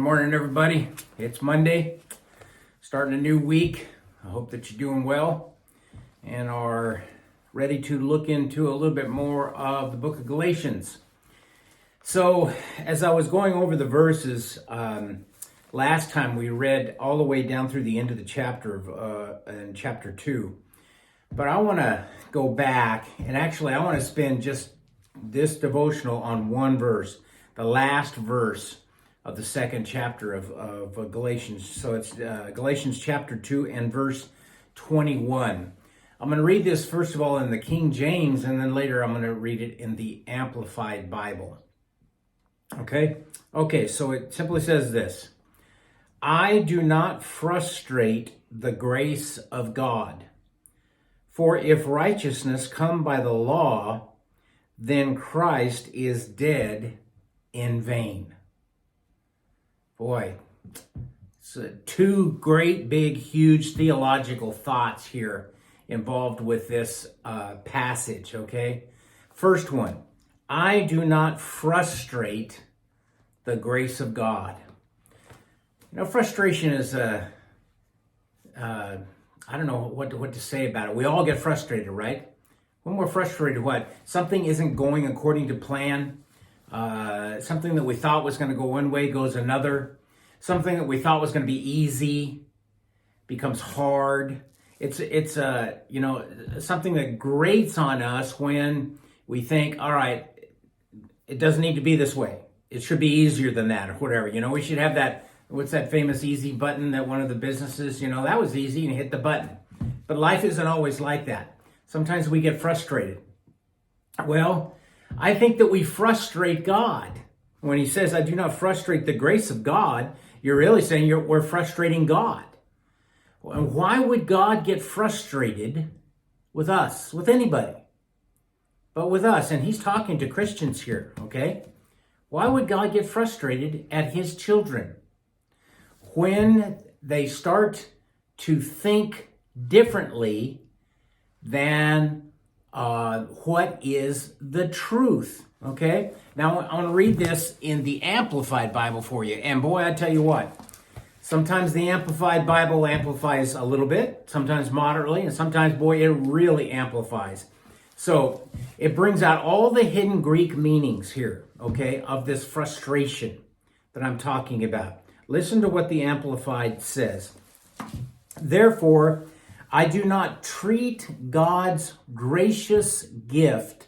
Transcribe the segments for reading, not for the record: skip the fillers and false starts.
morning, everybody. It's Monday, starting a new week. I hope that you're doing well and are ready to look into a little bit more of the book of Galatians. So, as I was going over the verses, last time we read all the way down through the end of the chapter, in chapter 2. But I want to go back, and actually I want to spend just this devotional on one verse, the last verse of the second chapter of Galatians. So it's Galatians chapter 2 and verse 21. I'm going to read this first of all in the King James, and then later I'm going to read it in the Amplified Bible. Okay, so it simply says this: I do not frustrate the grace of God. For if righteousness come by the law, then Christ is dead in vain. Boy, so two great, big, huge theological thoughts here involved with this passage, okay? First one, I do not frustrate the grace of God. You know, frustration is I don't know what to say about it. We all get frustrated, right? When we're frustrated, what? Something isn't going according to plan. Something that we thought was going to go one way goes another. Something that we thought was going to be easy becomes hard. It's something that grates on us when we think, all right, it doesn't need to be this way. It should be easier than that, or whatever. You know, we should have that. What's that famous easy button that one of the businesses, that was easy and hit the button. But life isn't always like that. Sometimes we get frustrated. Well, I think that we frustrate God. When he says, I do not frustrate the grace of God, you're really saying we're frustrating God. And why would God get frustrated with us, with anybody, but with us? And he's talking to Christians here, okay? Why would God get frustrated at his children when they start to think differently than what is the truth? Okay, now I want to read this in the Amplified Bible for you. And boy, I tell you what, sometimes the Amplified Bible amplifies a little bit, sometimes moderately, and sometimes, boy, it really amplifies. So it brings out all the hidden Greek meanings here, okay, of this frustration that I'm talking about. Listen to what the Amplified says. Therefore, I do not treat God's gracious gift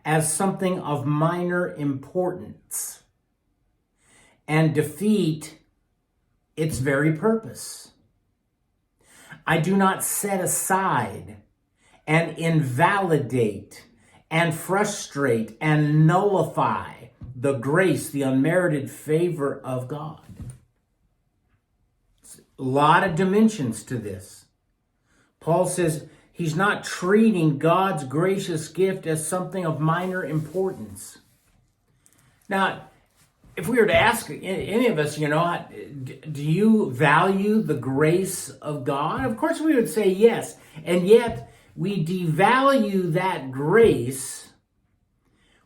as something of minor importance and defeat its very purpose. I do not set aside and invalidate and frustrate and nullify the grace, the unmerited favor of God. A lot of dimensions to this. Paul says he's not treating God's gracious gift as something of minor importance. Now, if we were to ask any of us, do you value the grace of God? Of course we would say yes. And yet we devalue that grace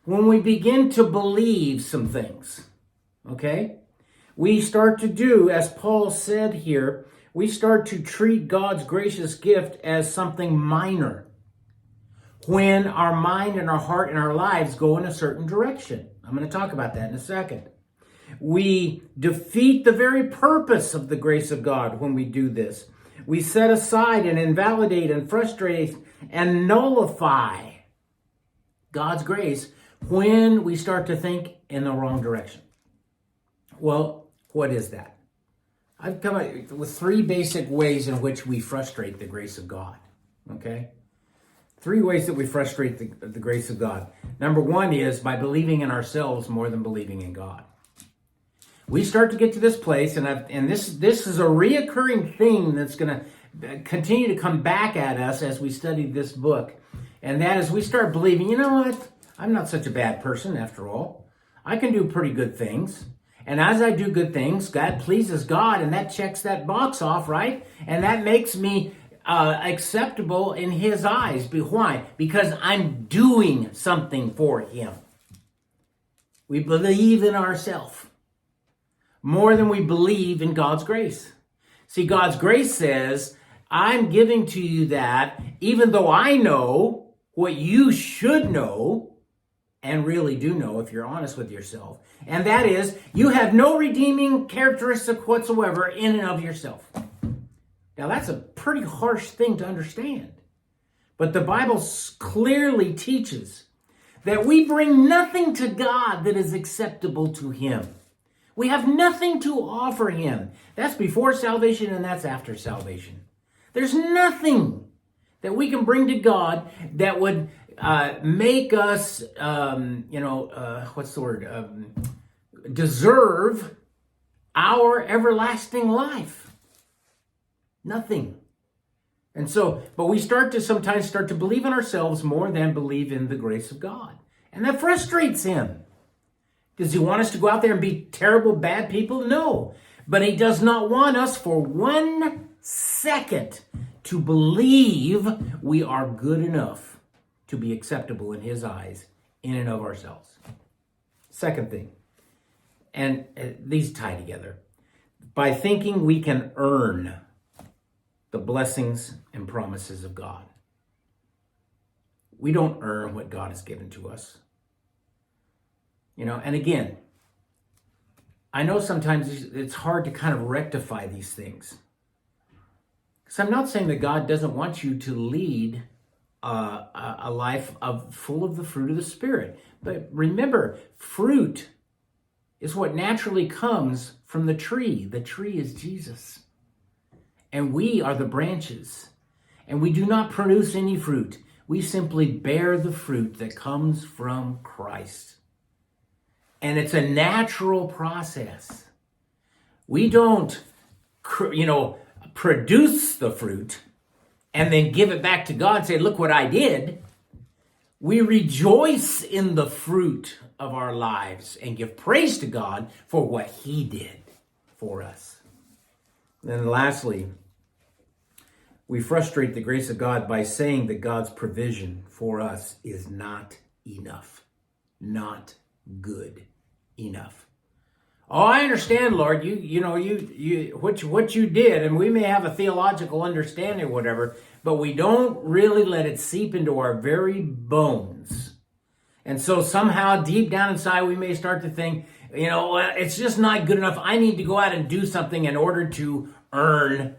when we begin to believe some things. Okay? We start to do, as Paul said here, we start to treat God's gracious gift as something minor when our mind and our heart and our lives go in a certain direction. I'm going to talk about that in a second. We defeat the very purpose of the grace of God when we do this. We set aside and invalidate and frustrate and nullify God's grace when we start to think in the wrong direction. Well, what is that? I've come up with three basic ways in which we frustrate the grace of God, okay? Three ways that we frustrate the grace of God. Number one is by believing in ourselves more than believing in God. We start to get to this place, and this is a reoccurring thing that's going to continue to come back at us as we study this book, and that is we start believing, you know what? I'm not such a bad person after all. I can do pretty good things. And as I do good things, God pleases God, and that checks that box off, right? And that makes me acceptable in his eyes. Why? Because I'm doing something for him. We believe in ourselves. more than we believe in God's grace. See, God's grace says, I'm giving to you that even though I know what you should know and really do know if you're honest with yourself. And that is, you have no redeeming characteristic whatsoever in and of yourself. Now, that's a pretty harsh thing to understand. But the Bible clearly teaches that we bring nothing to God that is acceptable to Him. We have nothing to offer Him. That's before salvation and that's after salvation. There's nothing that we can bring to God that would make us, deserve our everlasting life. Nothing. And so, but we sometimes start to believe in ourselves more than believe in the grace of God. And that frustrates Him. Does He want us to go out there and be terrible, bad people? No. But He does not want us for 1 second to believe we are good enough to be acceptable in His eyes in and of ourselves. Second thing, and these tie together, by thinking we can earn the blessings and promises of God. We don't earn what God has given to us. And again, I know sometimes it's hard to kind of rectify these things. Because I'm not saying that God doesn't want you to lead a life full of the fruit of the Spirit. But remember, fruit is what naturally comes from the tree. The tree is Jesus. And we are the branches. And we do not produce any fruit. We simply bear the fruit that comes from Christ. And it's a natural process. We don't, produce the fruit and then give it back to God and say, look what I did. We rejoice in the fruit of our lives and give praise to God for what He did for us. And then lastly, we frustrate the grace of God by saying that God's provision for us is not enough, not good enough. Oh, I understand, Lord, what you did, and we may have a theological understanding or whatever, but we don't really let it seep into our very bones. And so somehow deep down inside, we may start to think, it's just not good enough. I need to go out and do something in order to earn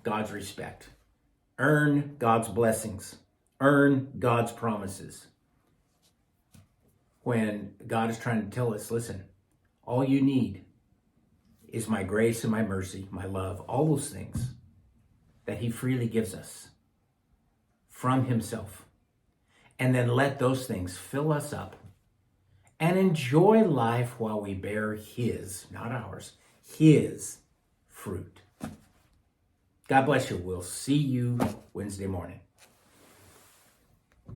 God's respect, earn God's blessings, earn God's promises. When God is trying to tell us, listen, all you need is my grace and my mercy, my love, all those things that He freely gives us from Himself. And then let those things fill us up and enjoy life while we bear His, not ours, His fruit. God bless you. We'll see you Wednesday morning.